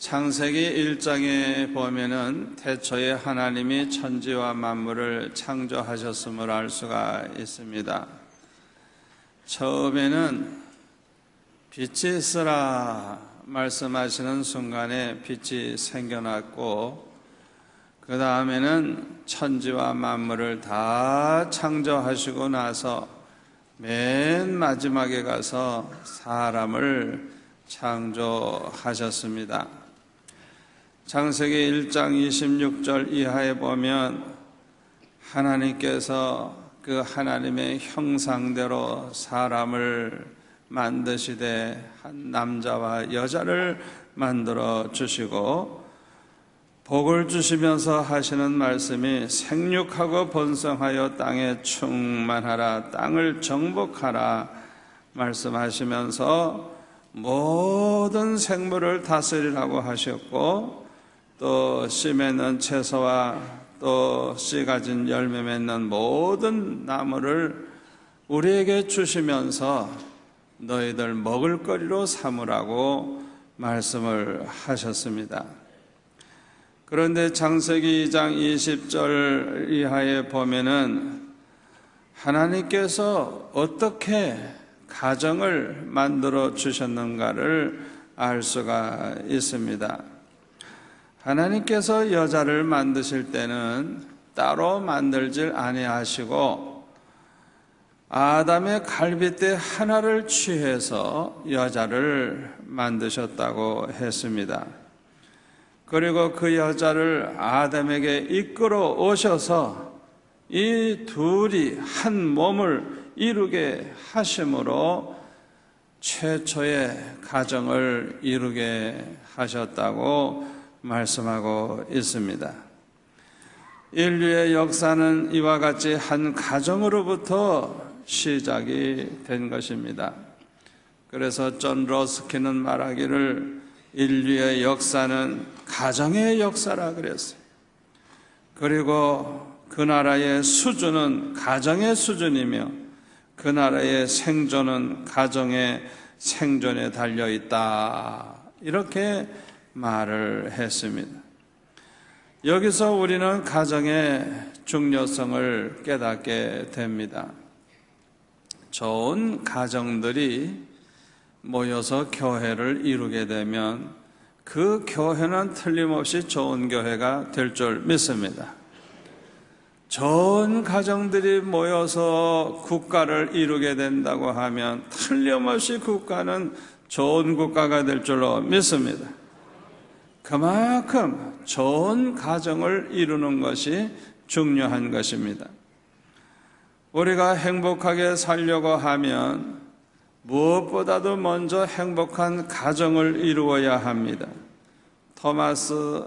창세기 1장에 보면은 태초에 하나님이 천지와 만물을 창조하셨음을 알 수가 있습니다. 처음에는 빛이 있으라 말씀하시는 순간에 빛이 생겨났고, 그 다음에는 천지와 만물을 다 창조하시고 나서 맨 마지막에 가서 사람을 창조하셨습니다. 창세기 1장 26절 이하에 보면 하나님께서 그 하나님의 형상대로 사람을 만드시되 한 남자와 여자를 만들어 주시고, 복을 주시면서 하시는 말씀이 생육하고 번성하여 땅에 충만하라, 땅을 정복하라 말씀하시면서 모든 생물을 다스리라고 하셨고, 또 씨 맺는 채소와 또 씨 가진 열매 맺는 모든 나무를 우리에게 주시면서 너희들 먹을거리로 삼으라고 말씀을 하셨습니다. 그런데 창세기 2장 20절 이하에 보면은 하나님께서 어떻게 가정을 만들어 주셨는가를 알 수가 있습니다. 하나님께서 여자를 만드실 때는 따로 만들질 아니하시고 아담의 갈빗대 하나를 취해서 여자를 만드셨다고 했습니다. 그리고 그 여자를 아담에게 이끌어 오셔서 이 둘이 한 몸을 이루게 하심으로 최초의 가정을 이루게 하셨다고 말씀하고 있습니다. 인류의 역사는 이와 같이 한 가정으로부터 시작이 된 것입니다. 그래서 존 러스키는 말하기를 인류의 역사는 가정의 역사라 그랬어요. 그리고 그 나라의 수준은 가정의 수준이며 그 나라의 생존은 가정의 생존에 달려있다, 이렇게 말을 했습니다. 여기서 우리는 가정의 중요성을 깨닫게 됩니다. 좋은 가정들이 모여서 교회를 이루게 되면 그 교회는 틀림없이 좋은 교회가 될 줄 믿습니다. 좋은 가정들이 모여서 국가를 이루게 된다고 하면 틀림없이 국가는 좋은 국가가 될 줄로 믿습니다. 그만큼 좋은 가정을 이루는 것이 중요한 것입니다. 우리가 행복하게 살려고 하면 무엇보다도 먼저 행복한 가정을 이루어야 합니다. 토마스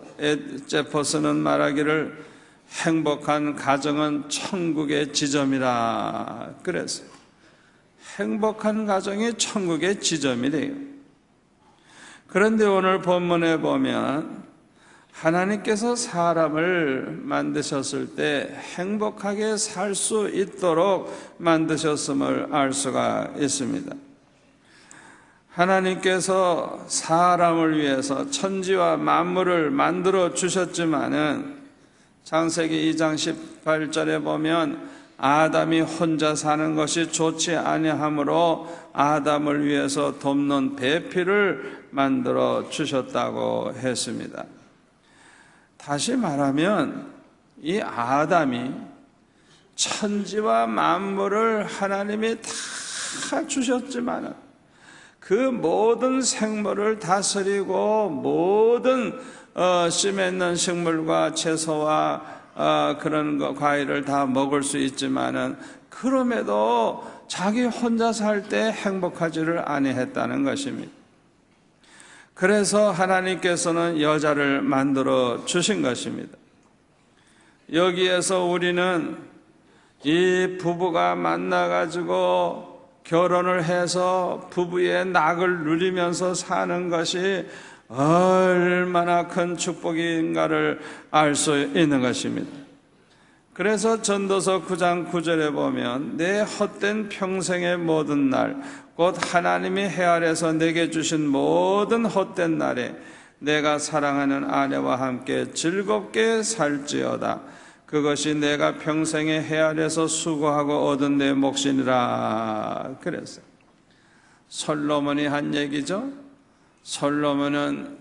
제퍼슨은 말하기를 행복한 가정은 천국의 지점이라 그랬어요. 행복한 가정이 천국의 지점이래요. 그런데 오늘 본문에 보면 하나님께서 사람을 만드셨을 때 행복하게 살 수 있도록 만드셨음을 알 수가 있습니다. 하나님께서 사람을 위해서 천지와 만물을 만들어 주셨지만은 창세기 2장 18절에 보면 아담이 혼자 사는 것이 좋지 아니하므로 아담을 위해서 돕는 배필을 만들어 주셨다고 했습니다. 다시 말하면 이 아담이 천지와 만물을 하나님이 다 주셨지만 그 모든 생물을 다스리고 모든 씨 맺는 식물과 채소와 그런 과일을 다 먹을 수 있지만은 그럼에도 자기 혼자 살 때 행복하지를 아니했다는 것입니다. 그래서 하나님께서는 여자를 만들어 주신 것입니다. 여기에서 우리는 이 부부가 만나가지고 결혼을 해서 부부의 낙을 누리면서 사는 것이 얼마나 큰 축복인가를 알 수 있는 것입니다. 그래서 전도서 9장 9절에 보면 내 헛된 평생의 모든 날 곧 하나님이 해 아래서 내게 주신 모든 헛된 날에 내가 사랑하는 아내와 함께 즐겁게 살지어다. 그것이 내가 평생의 헤아려서 수고하고 얻은 내 몫이니라. 그랬어요. 솔로몬이 한 얘기죠. 솔로몬은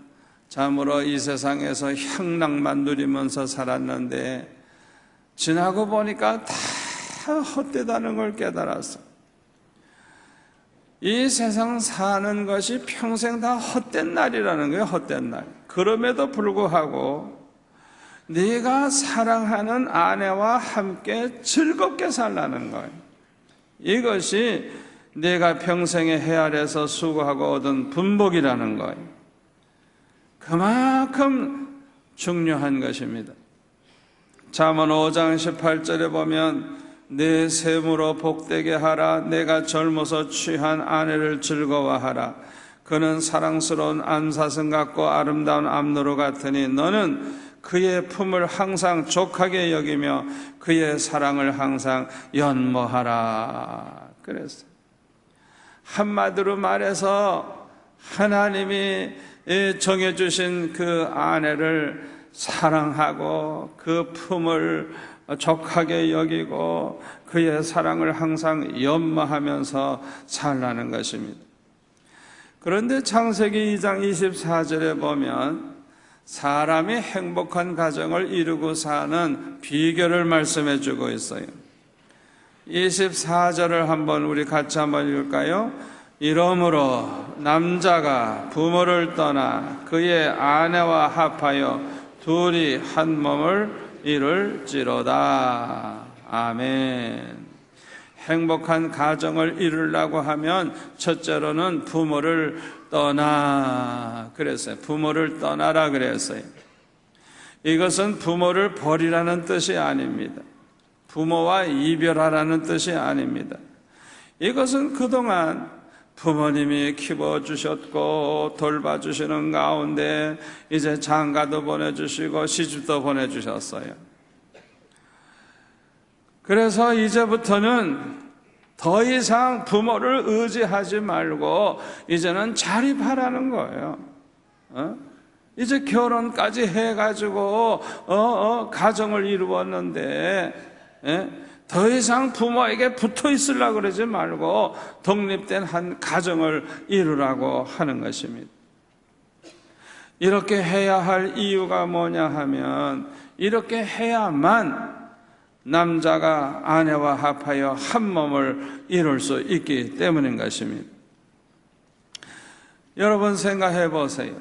참으로 이 세상에서 향락만 누리면서 살았는데 지나고 보니까 다 헛되다는 걸 깨달았어. 이 세상 사는 것이 평생 다 헛된 날이라는 거예요. 헛된 날. 그럼에도 불구하고 네가 사랑하는 아내와 함께 즐겁게 살라는 거예요. 이것이 네가 평생에 헤아려서 수고하고 얻은 분복이라는 거예요. 그만큼 중요한 것입니다. 잠언 5장 18절에 보면 내 셈으로 복되게 하라. 내가 젊어서 취한 아내를 즐거워하라. 그는 사랑스러운 암사슴 같고 아름다운 암노루 같으니 너는 그의 품을 항상 족하게 여기며 그의 사랑을 항상 연모하라. 그랬어요. 한마디로 말해서 하나님이 정해주신 그 아내를 사랑하고 그 품을 족하게 여기고 그의 사랑을 항상 연모하면서 살라는 것입니다. 그런데 창세기 2장 24절에 보면 사람이 행복한 가정을 이루고 사는 비결을 말씀해 주고 있어요. 24절을 한번 우리 같이 한번 읽을까요? 이러므로 남자가 부모를 떠나 그의 아내와 합하여 둘이 한 몸을 이룰지로다. 아멘. 행복한 가정을 이루려고 하면 첫째로는 부모를 떠나 그랬어요. 부모를 떠나라 그랬어요. 이것은 부모를 버리라는 뜻이 아닙니다. 부모와 이별하라는 뜻이 아닙니다. 이것은 그동안 부모님이 키워주셨고 돌봐주시는 가운데 이제 장가도 보내주시고 시집도 보내주셨어요. 그래서 이제부터는 더 이상 부모를 의지하지 말고 이제는 자립하라는 거예요. 이제 결혼까지 해가지고 가정을 이루었는데 더 이상 부모에게 붙어 있으려고 그러지 말고 독립된 한 가정을 이루라고 하는 것입니다. 이렇게 해야 할 이유가 뭐냐 하면 이렇게 해야만 남자가 아내와 합하여 한 몸을 이룰 수 있기 때문인 것입니다. 여러분 생각해 보세요.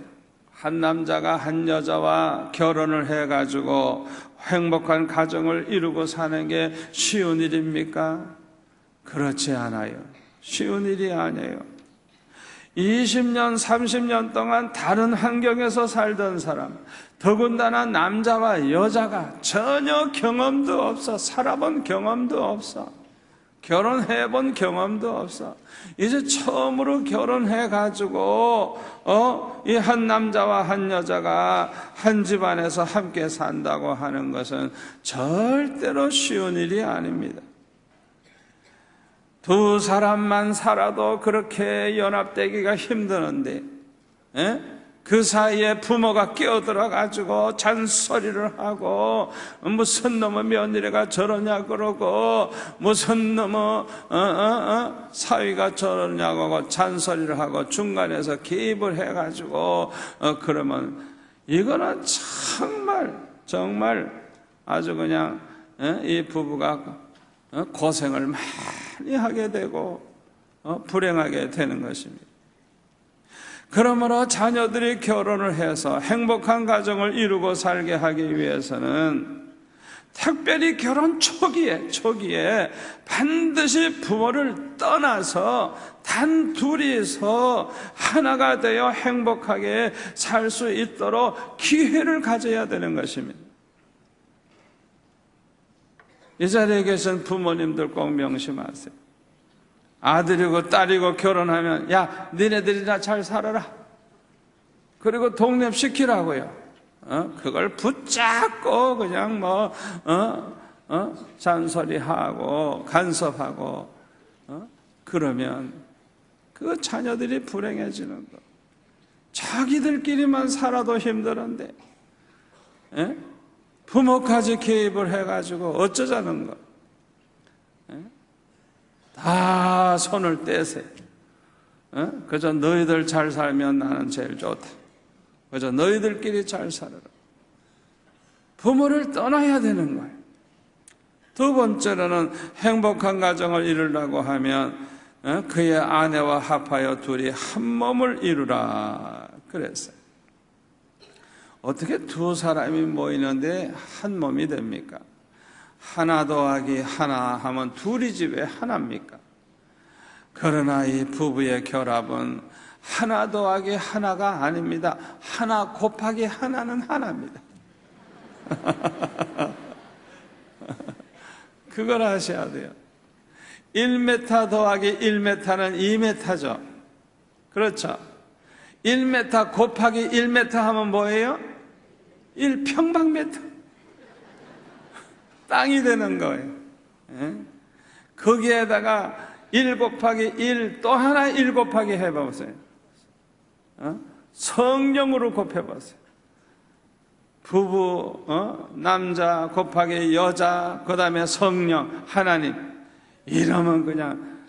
한 남자가 한 여자와 결혼을 해가지고 행복한 가정을 이루고 사는 게 쉬운 일입니까? 그렇지 않아요. 쉬운 일이 아니에요. 20년, 30년 동안 다른 환경에서 살던 사람, 더군다나 남자와 여자가 전혀 경험도 없어, 살아본 경험도 없어, 결혼해본 경험도 없어. 이제 처음으로 결혼해가지고 이 한 남자와 한 여자가 한 집안에서 함께 산다고 하는 것은 절대로 쉬운 일이 아닙니다. 두 사람만 살아도 그렇게 연합되기가 힘드는데 그 사이에 부모가 끼어들어가지고 잔소리를 하고 무슨 놈의 며느리가 저러냐 그러고 무슨 놈의 사위가 저러냐고 잔소리를 하고 중간에서 개입을 해가지고 그러면 이거는 정말 아주 그냥 이 부부가 고생을 많이 하게 되고 불행하게 되는 것입니다. 그러므로 자녀들이 결혼을 해서 행복한 가정을 이루고 살게 하기 위해서는 특별히 결혼 초기에 반드시 부모를 떠나서 단 둘이서 하나가 되어 행복하게 살 수 있도록 기회를 가져야 되는 것입니다. 이 자리에 계신 부모님들 꼭 명심하세요. 아들이고 딸이고 결혼하면 야 니네들이나 잘 살아라 그리고 독립시키라고요. 그걸 붙잡고 그냥 잔소리하고 간섭하고 그러면 그 자녀들이 불행해지는 거. 자기들끼리만 살아도 힘들은데 부모까지 개입을 해가지고 어쩌자는 거. 다 손을 떼세요. 그저 너희들 잘 살면 나는 제일 좋다. 그저 너희들끼리 잘 살아라. 부모를 떠나야 되는 거예요. 두 번째로는 행복한 가정을 이루려고 하면 그의 아내와 합하여 둘이 한 몸을 이루라 그랬어요. 어떻게 두 사람이 모이는데 한 몸이 됩니까? 하나 더하기 하나 하면 둘이지 왜 하나입니까? 그러나 이 부부의 결합은 하나 더하기 하나가 아닙니다. 하나 곱하기 하나는 하나입니다. 그걸 아셔야 돼요. 1m 더하기 1m는 2m죠. 그렇죠? 1m 곱하기 1m 하면 뭐예요? 1평방미터. 땅이 되는 거예요. 거기에다가 1 곱하기 1 또 하나 1 곱하기 해보세요. 성령으로 곱해보세요. 부부, 남자 곱하기 여자, 그 다음에 성령, 하나님. 이러면 그냥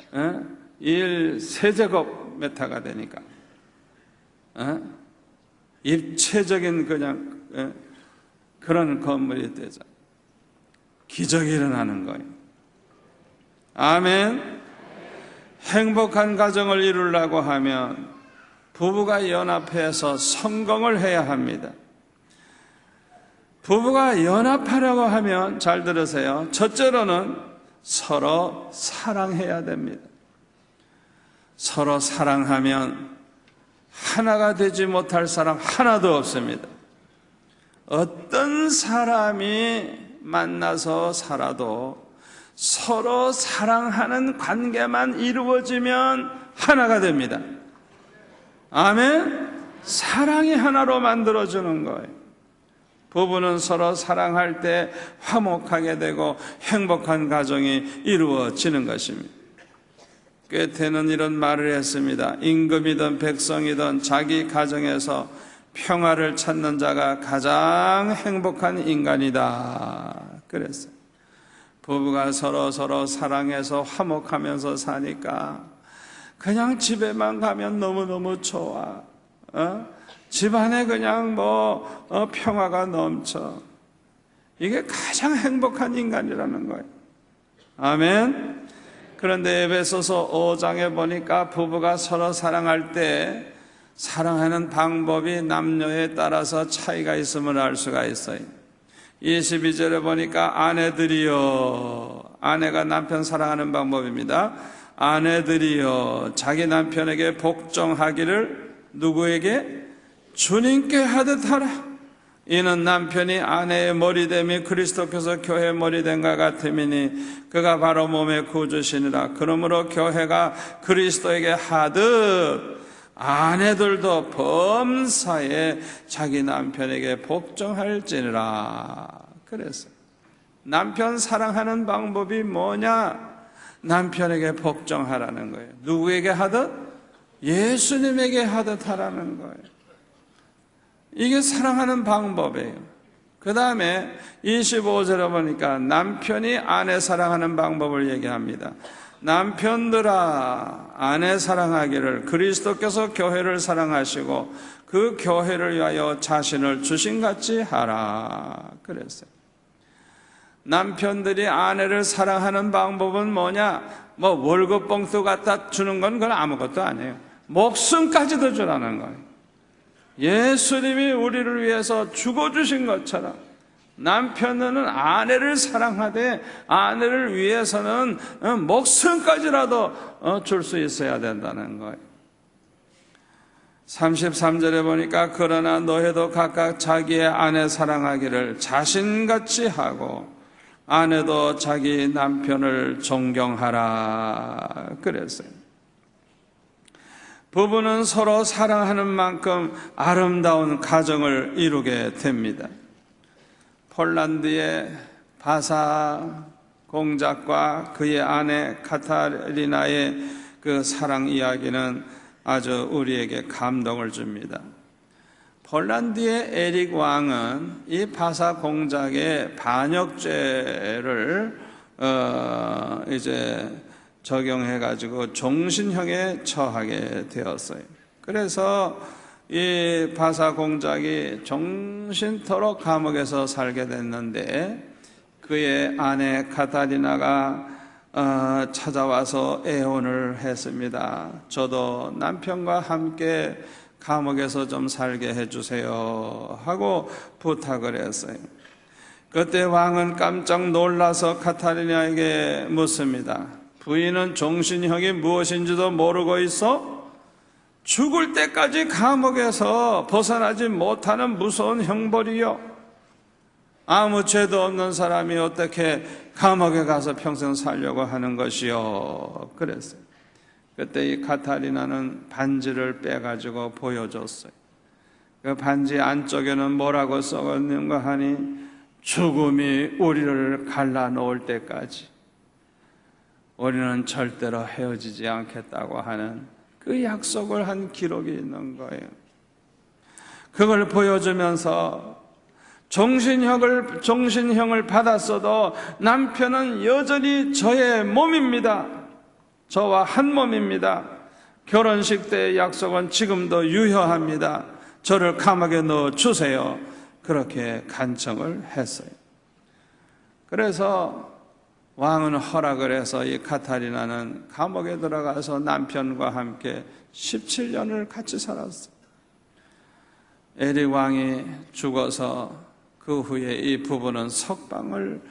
1 세제곱미터가 되니까 입체적인 그냥 그런 건물이 되죠. 기적이 일어나는 거예요. 아멘. 행복한 가정을 이루려고 하면 부부가 연합해서 성공을 해야 합니다. 부부가 연합하려고 하면 잘 들으세요. 첫째로는 서로 사랑해야 됩니다. 서로 사랑하면 하나가 되지 못할 사람 하나도 없습니다. 어떤 사람이 만나서 살아도 서로 사랑하는 관계만 이루어지면 하나가 됩니다. 아멘. 사랑이 하나로 만들어주는 거예요. 부부는 서로 사랑할 때 화목하게 되고 행복한 가정이 이루어지는 것입니다. 꿰테는 이런 말을 했습니다. 임금이든 백성이든 자기 가정에서 평화를 찾는 자가 가장 행복한 인간이다 그랬어요. 부부가 서로 사랑해서 화목하면서 사니까 그냥 집에만 가면 너무너무 좋아. 집안에 그냥 평화가 넘쳐. 이게 가장 행복한 인간이라는 거예요. 아멘. 그런데 에베소서 5장에 보니까 부부가 서로 사랑할 때 사랑하는 방법이 남녀에 따라서 차이가 있음을 알 수가 있어요. 22절에 보니까 아내들이여, 아내가 남편 사랑하는 방법입니다. 아내들이여 자기 남편에게 복종하기를 누구에게? 주님께 하듯 하라. 이는 남편이 아내의 머리됨이 그리스도께서 교회의 머리됨과 같음이니 그가 바로 몸의 구주시니라. 그러므로 교회가 그리스도에게 하듯 아내들도 범사에 자기 남편에게 복종할지니라 그랬어요. 남편 사랑하는 방법이 뭐냐? 남편에게 복종하라는 거예요. 누구에게 하듯? 예수님에게 하듯 하라는 거예요. 이게 사랑하는 방법이에요. 그 다음에 25절에 보니까 남편이 아내 사랑하는 방법을 얘기합니다. 남편들아 아내 사랑하기를 그리스도께서 교회를 사랑하시고 그 교회를 위하여 자신을 주신같이 하라 그랬어요. 남편들이 아내를 사랑하는 방법은 뭐냐? 월급 봉투 갖다 주는 건 그건 아무것도 아니에요. 목숨까지도 주라는 거예요. 예수님이 우리를 위해서 죽어주신 것처럼 남편은 아내를 사랑하되 아내를 위해서는 목숨까지라도 줄 수 있어야 된다는 거예요. 33절에 보니까 그러나 너희도 각각 자기의 아내 사랑하기를 자신같이 하고 아내도 자기 남편을 존경하라 그랬어요. 부부는 서로 사랑하는 만큼 아름다운 가정을 이루게 됩니다. 폴란드의 바사 공작과 그의 아내 카타리나의 그 사랑 이야기는 아주 우리에게 감동을 줍니다. 홀란드의 에릭 왕은 이 바사 공작의 반역죄를 이제 적용해 가지고 종신형에 처하게 되었어요. 그래서 이 바사 공작이 종신토록 감옥에서 살게 됐는데, 그의 아내 카타리나가 찾아와서 애원을 했습니다. 저도 남편과 함께 감옥에서 좀 살게 해주세요 하고 부탁을 했어요. 그때 왕은 깜짝 놀라서 카타리나에게 묻습니다. 부인은 종신형이 무엇인지도 모르고 있어? 죽을 때까지 감옥에서 벗어나지 못하는 무서운 형벌이요, 아무 죄도 없는 사람이 어떻게 감옥에 가서 평생 살려고 하는 것이요, 그랬어요. 그때 이 카타리나는 반지를 빼가지고 보여줬어요. 그 반지 안쪽에는 뭐라고 써있는가 하니, 죽음이 우리를 갈라놓을 때까지 우리는 절대로 헤어지지 않겠다고 하는 그 약속을 한 기록이 있는 거예요. 그걸 보여주면서 종신형을 받았어도 남편은 여전히 저의 몸입니다. 저와 한 몸입니다. 결혼식 때의 약속은 지금도 유효합니다. 저를 감옥에 넣어 주세요. 그렇게 간청을 했어요. 그래서 왕은 허락을 해서 이 카타리나는 감옥에 들어가서 남편과 함께 17년을 같이 살았어요. 에릭 왕이 죽어서 그 후에 이 부부는 석방을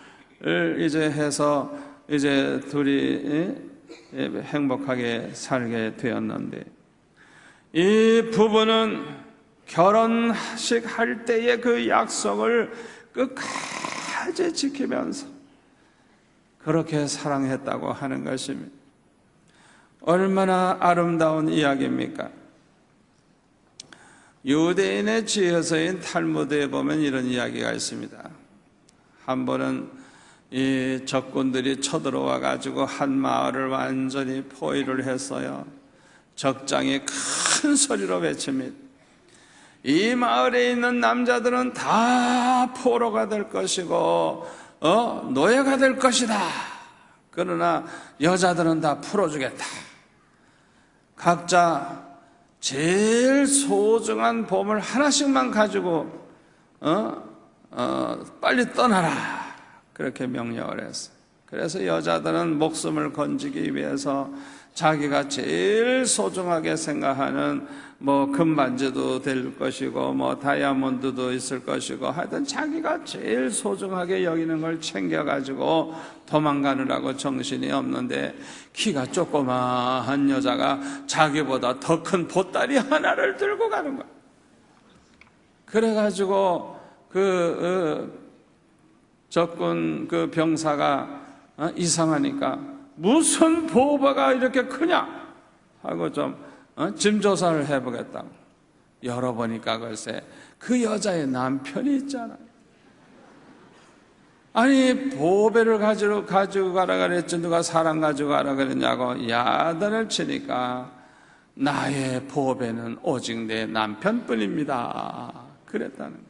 이제 해서 이제 둘이 행복하게 살게 되었는데, 이 부부는 결혼식 할 때의 그 약속을 끝까지 지키면서 그렇게 사랑했다고 하는 것입니다. 얼마나 아름다운 이야기입니까? 유대인의 지혜서인 탈무드에 보면 이런 이야기가 있습니다. 한 번은 이 적군들이 쳐들어와 가지고 한 마을을 완전히 포위를 했어요. 적장이 큰 소리로 외칩니다. 이 마을에 있는 남자들은 다 포로가 될 것이고 노예가 될 것이다. 그러나 여자들은 다 풀어주겠다. 각자 제일 소중한 보물 하나씩만 가지고 빨리 떠나라. 그렇게 명령을 했어요. 그래서 여자들은 목숨을 건지기 위해서 자기가 제일 소중하게 생각하는 뭐 금반지도 될 것이고 뭐 다이아몬드도 있을 것이고 하여튼 자기가 제일 소중하게 여기는 걸 챙겨가지고 도망가느라고 정신이 없는데, 키가 조그마한 여자가 자기보다 더 큰 보따리 하나를 들고 가는 거야. 그래가지고 적군 그 병사가 이상하니까 무슨 보호바가 이렇게 크냐 하고 좀 짐 조사를 해보겠다고 열어보니까 글쎄 그 여자의 남편이 있잖아. 아니 보배를 가지고 가라 그랬지 누가 사람 가지고 가라 그랬냐고 야단을 치니까 나의 보배는 오직 내 남편뿐입니다 그랬다는 거예요.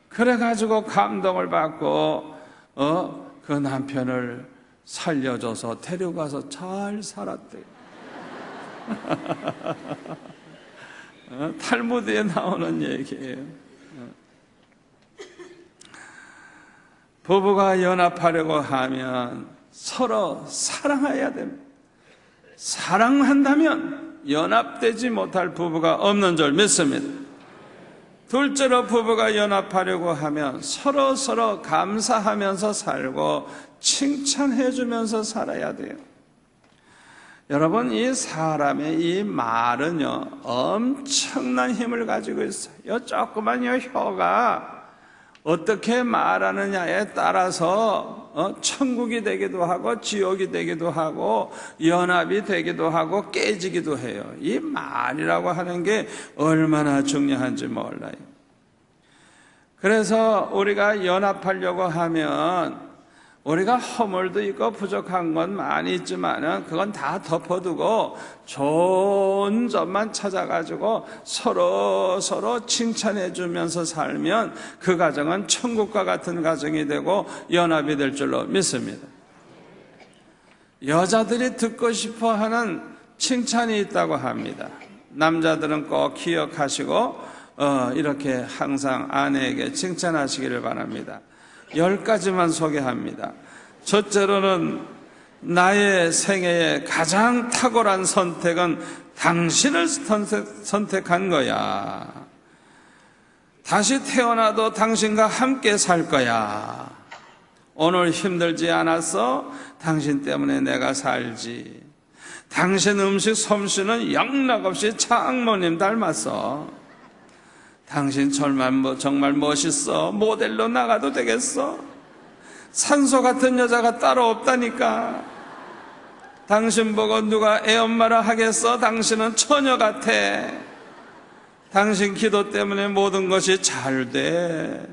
그래가지고 감동을 받고 그 남편을 살려줘서 데려가서 잘 살았대요. 탈무드에 나오는 얘기예요. 부부가 연합하려고 하면 서로 사랑해야 됩니다. 사랑한다면 연합되지 못할 부부가 없는 줄 믿습니다. 둘째로 부부가 연합하려고 하면 서로 감사하면서 살고 칭찬해주면서 살아야 돼요. 여러분, 이 사람의 이 말은요 엄청난 힘을 가지고 있어요. 이 조그만 이 혀가 어떻게 말하느냐에 따라서 천국이 되기도 하고 지옥이 되기도 하고 연합이 되기도 하고 깨지기도 해요. 이 말이라고 하는 게 얼마나 중요한지 몰라요. 그래서 우리가 연합하려고 하면 우리가 허물도 있고 부족한 건 많이 있지만은 그건 다 덮어두고 좋은 점만 찾아가지고 서로 칭찬해 주면서 살면 그 가정은 천국과 같은 가정이 되고 연합이 될 줄로 믿습니다. 여자들이 듣고 싶어 하는 칭찬이 있다고 합니다. 남자들은 꼭 기억하시고 이렇게 항상 아내에게 칭찬하시기를 바랍니다. 10가지만 소개합니다. 첫째로는 나의 생애의 가장 탁월한 선택은 당신을 선택한 거야. 다시 태어나도 당신과 함께 살 거야. 오늘 힘들지 않았어? 당신 때문에 내가 살지. 당신 음식 솜씨는 영락없이 장모님 닮았어. 당신 정말 멋있어. 모델로 나가도 되겠어. 산소 같은 여자가 따로 없다니까. 당신 보고 누가 애엄마라 하겠어. 당신은 처녀 같아. 당신 기도 때문에 모든 것이 잘 돼.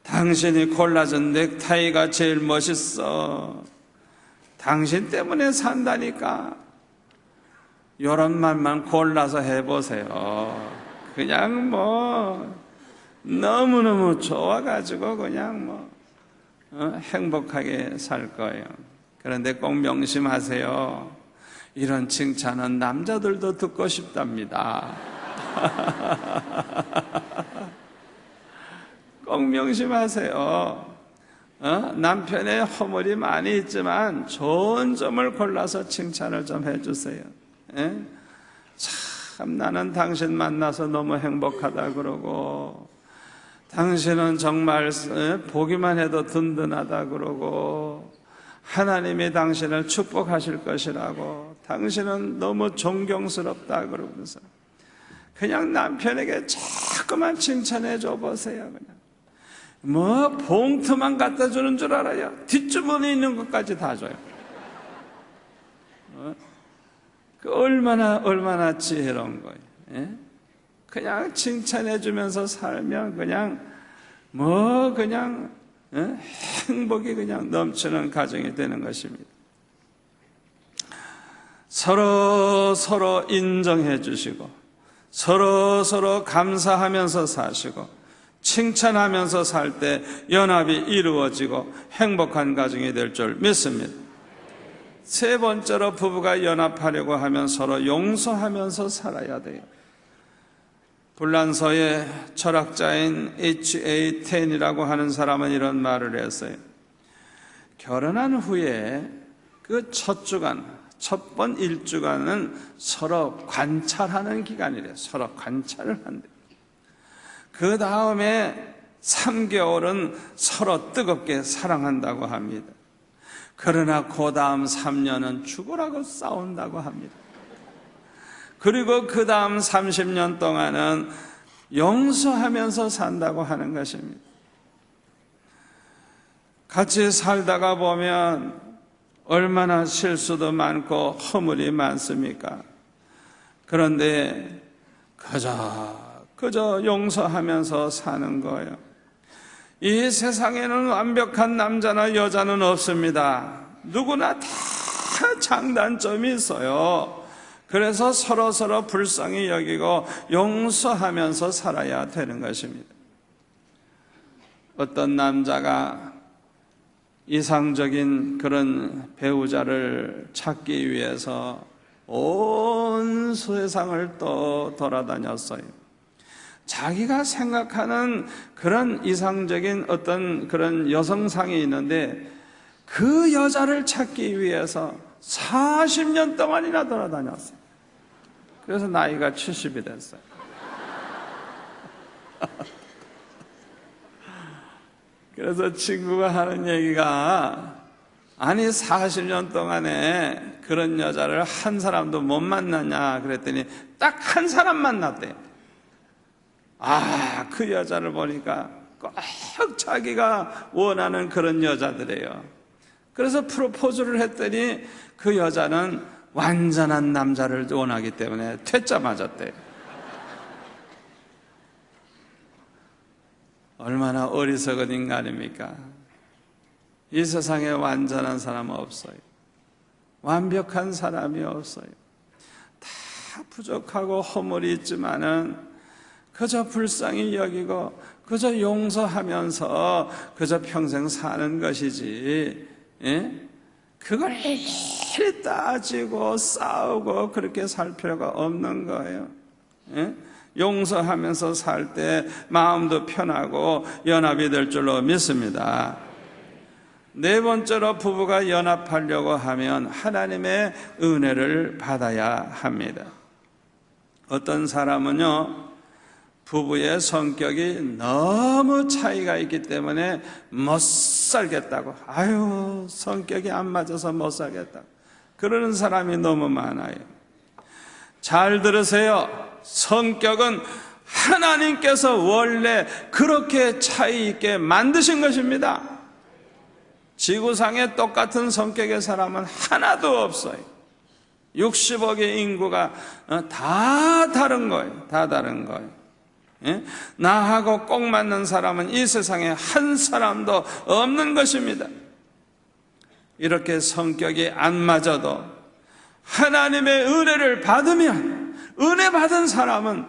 당신이 골라준 넥타이가 제일 멋있어. 당신 때문에 산다니까. 이런 말만 골라서 해보세요. 그냥 너무너무 좋아가지고 그냥 행복하게 살 거예요. 그런데 꼭 명심하세요. 이런 칭찬은 남자들도 듣고 싶답니다. 꼭 명심하세요. 남편의 허물이 많이 있지만 좋은 점을 골라서 칭찬을 좀 해주세요. 참 나는 당신 만나서 너무 행복하다 그러고, 당신은 정말 보기만 해도 든든하다 그러고, 하나님이 당신을 축복하실 것이라고, 당신은 너무 존경스럽다 그러면서 그냥 남편에게 자꾸만 칭찬해 줘 보세요. 그냥 봉투만 갖다 주는 줄 알아요. 뒷주머니에 있는 것까지 다 줘요. 그 얼마나 지혜로운 거예요. 예? 그냥 칭찬해 주면서 살면 그냥 행복이 그냥 넘치는 가정이 되는 것입니다. 서로 인정해 주시고 서로 감사하면서 사시고 칭찬하면서 살 때 연합이 이루어지고 행복한 가정이 될 줄 믿습니다. 세 번째로 부부가 연합하려고 하면 서로 용서하면서 살아야 돼요. 불란서의 철학자인 H.A. 텐이라고 하는 사람은 이런 말을 했어요. 결혼한 후에 그 첫 주간, 첫 번 1주간은 서로 관찰하는 기간이래요. 서로 관찰을 한대요. 그 다음에 3개월은 서로 뜨겁게 사랑한다고 합니다. 그러나 그 다음 3년은 죽으라고 싸운다고 합니다. 그리고 그 다음 30년 동안은 용서하면서 산다고 하는 것입니다. 같이 살다가 보면 얼마나 실수도 많고 허물이 많습니까? 그런데 그저 용서하면서 사는 거예요. 이 세상에는 완벽한 남자나 여자는 없습니다. 누구나 다 장단점이 있어요. 그래서 서로 불쌍히 여기고 용서하면서 살아야 되는 것입니다. 어떤 남자가 이상적인 그런 배우자를 찾기 위해서 온 세상을 또 돌아다녔어요. 자기가 생각하는 그런 이상적인 어떤 그런 여성상이 있는데 그 여자를 찾기 위해서 40년 동안이나 돌아다녔어요. 그래서 나이가 70이 됐어요. 그래서 친구가 하는 얘기가, 아니 40년 동안에 그런 여자를 한 사람도 못 만났냐 그랬더니 딱 한 사람 만났대요. 그 여자를 보니까 꼭 자기가 원하는 그런 여자들이에요. 그래서 프로포즈를 했더니 그 여자는 완전한 남자를 원하기 때문에 퇴짜 맞았대요. 얼마나 어리석은 인간입니까? 이 세상에 완전한 사람은 없어요. 완벽한 사람이 없어요. 다 부족하고 허물이 있지만은 그저 불쌍히 여기고 그저 용서하면서 그저 평생 사는 것이지, 예? 그걸 일일이 따지고 싸우고 그렇게 살 필요가 없는 거예요. 예? 용서하면서 살 때 마음도 편하고 연합이 될 줄로 믿습니다. 네 번째로 부부가 연합하려고 하면 하나님의 은혜를 받아야 합니다. 어떤 사람은요, 부부의 성격이 너무 차이가 있기 때문에 못 살겠다고, 아유 성격이 안 맞아서 못 살겠다고 그러는 사람이 너무 많아요. 잘 들으세요. 성격은 하나님께서 원래 그렇게 차이 있게 만드신 것입니다. 지구상에 똑같은 성격의 사람은 하나도 없어요. 60억의 인구가 다 다른 거예요. 다 다른 거예요. 예? 나하고 꼭 맞는 사람은 이 세상에 한 사람도 없는 것입니다. 이렇게 성격이 안 맞아도 하나님의 은혜를 받으면, 은혜 받은 사람은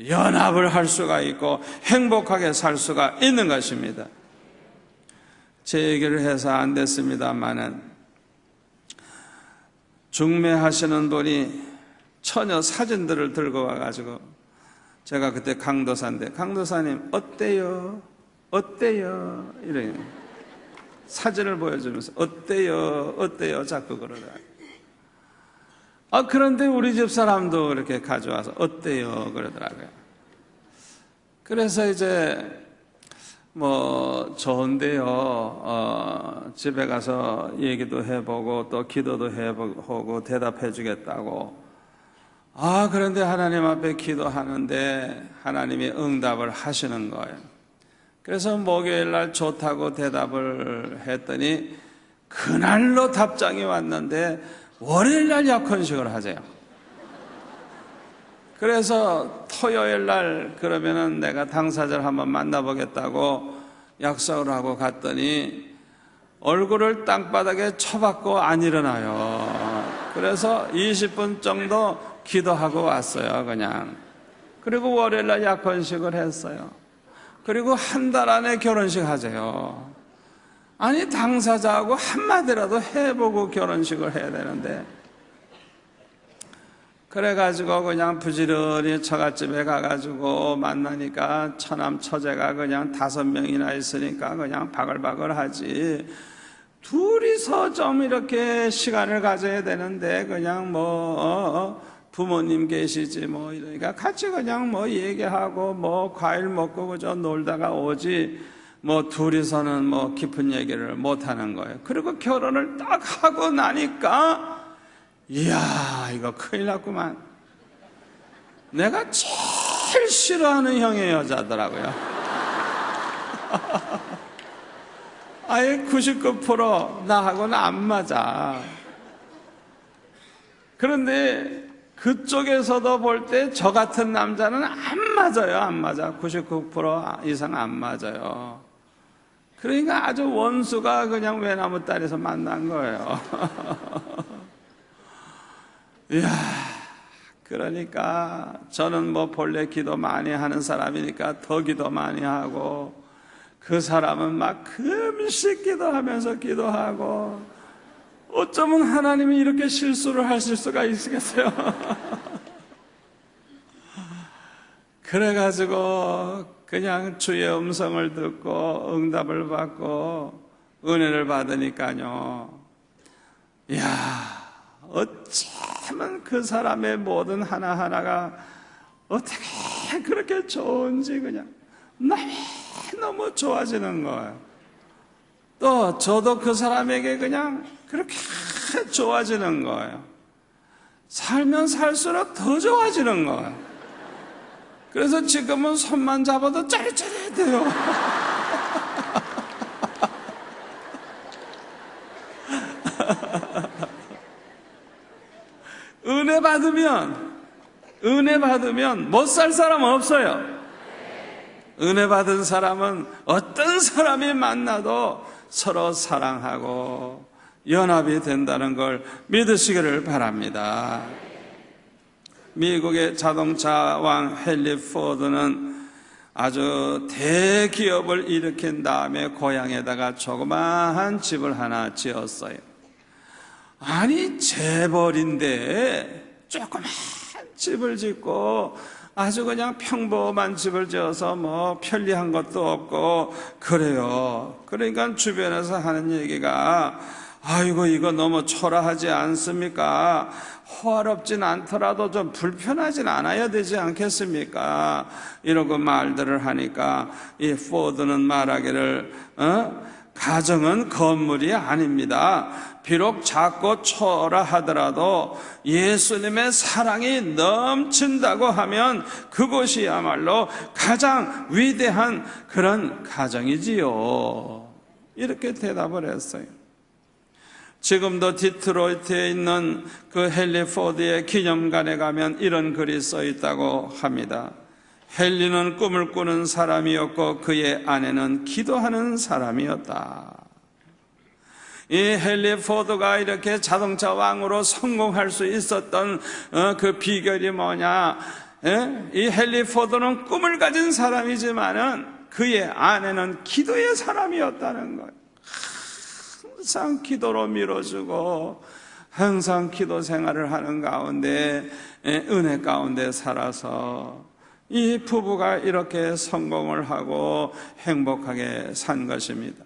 연합을 할 수가 있고 행복하게 살 수가 있는 것입니다. 제 얘기를 해서 안 됐습니다만은, 중매하시는 분이 처녀 사진들을 들고 와가지고, 제가 그때 강도사인데, 강도사님 어때요? 어때요? 이래요. 사진을 보여주면서 어때요? 어때요? 자꾸 그러더라고요. 그런데 우리 집 사람도 이렇게 가져와서 어때요? 그러더라고요. 그래서 이제 좋은데요, 집에 가서 얘기도 해보고 또 기도도 해보고 대답해 주겠다고. 그런데 하나님 앞에 기도하는데 하나님이 응답을 하시는 거예요. 그래서 목요일 날 좋다고 대답을 했더니 그날로 답장이 왔는데 월요일 날 약혼식을 하재요. 그래서 토요일 날 그러면은 내가 당사자를 한번 만나보겠다고 약속을 하고 갔더니 얼굴을 땅바닥에 쳐박고 안 일어나요. 그래서 20분 정도 기도하고 왔어요, 그냥. 그리고 월요일 날 약혼식을 했어요. 그리고 한 달 안에 결혼식 하재요. 아니, 당사자하고 한마디라도 해보고 결혼식을 해야 되는데, 그래가지고 그냥 부지런히 처갓집에 가가지고 만나니까 처남 처제가 그냥 5명이나 있으니까 그냥 바글바글 하지. 둘이서 좀 이렇게 시간을 가져야 되는데 그냥 부모님 계시지 이러니까 같이 그냥 얘기하고 과일 먹고 그저 놀다가 오지 둘이서는 깊은 얘기를 못 하는 거예요. 그리고 결혼을 딱 하고 나니까 이야, 이거 큰일 났구만. 내가 제일 싫어하는 형의 여자더라고요. 아예 99% 나하고는 안 맞아. 그런데 그쪽에서도 볼 때 저 같은 남자는 안 맞아요. 안 맞아. 99% 이상 안 맞아요. 그러니까 아주 원수가 그냥 외나무 다리에서 만난 거예요. 이야, 그러니까 저는 본래 기도 많이 하는 사람이니까 더 기도 많이 하고, 그 사람은 막 금식 기도하면서 기도하고, 어쩌면 하나님이 이렇게 실수를 하실 수가 있겠어요. 그래가지고 그냥 주의 음성을 듣고 응답을 받고 은혜를 받으니까요, 이야, 어쩌면 그 사람의 모든 하나하나가 어떻게 그렇게 좋은지 그냥 너무 좋아지는 거예요. 또 저도 그 사람에게 그냥 그렇게 좋아지는 거예요. 살면 살수록 더 좋아지는 거예요. 그래서 지금은 손만 잡아도 짜릿짜릿해요. 은혜 받으면 못 살 사람 없어요. 은혜 받은 사람은 어떤 사람이 만나도 서로 사랑하고 연합이 된다는 걸 믿으시기를 바랍니다. 미국의 자동차 왕 헨리 포드는 아주 대기업을 일으킨 다음에 고향에다가 조그마한 집을 하나 지었어요. 아니 재벌인데 조그마한 집을 짓고 아주 그냥 평범한 집을 지어서 뭐 편리한 것도 없고 그래요. 그러니까 주변에서 하는 얘기가 아이고 이거 너무 초라하지 않습니까? 호화롭진 않더라도 좀 불편하진 않아야 되지 않겠습니까? 이러고 말들을 하니까 이 포드는 말하기를 가정은 건물이 아닙니다. 비록 작고 초라하더라도 예수님의 사랑이 넘친다고 하면 그곳이야말로 가장 위대한 그런 가정이지요. 이렇게 대답을 했어요. 지금도 디트로이트에 있는 그 헨리 포드의 기념관에 가면 이런 글이 써 있다고 합니다. 헨리는 꿈을 꾸는 사람이었고 그의 아내는 기도하는 사람이었다. 이 헨리 포드가 이렇게 자동차 왕으로 성공할 수 있었던 그 비결이 뭐냐? 이 헨리 포드는 꿈을 가진 사람이지만은 그의 아내는 기도의 사람이었다는 거예요. 항상 기도로 밀어주고 항상 기도 생활을 하는 가운데 은혜 가운데 살아서 이 부부가 이렇게 성공을 하고 행복하게 산 것입니다.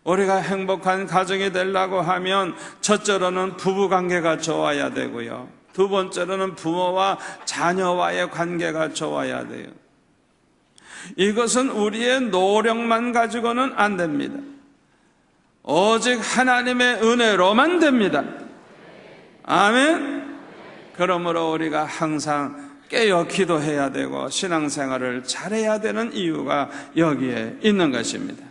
우리가 행복한 가정이 되려고 하면 첫째로는 부부관계가 좋아야 되고요, 두 번째로는 부모와 자녀와의 관계가 좋아야 돼요. 이것은 우리의 노력만 가지고는 안 됩니다. 오직 하나님의 은혜로만 됩니다. 아멘. 그러므로 우리가 항상 깨어 기도해야 되고 신앙생활을 잘해야 되는 이유가 여기에 있는 것입니다.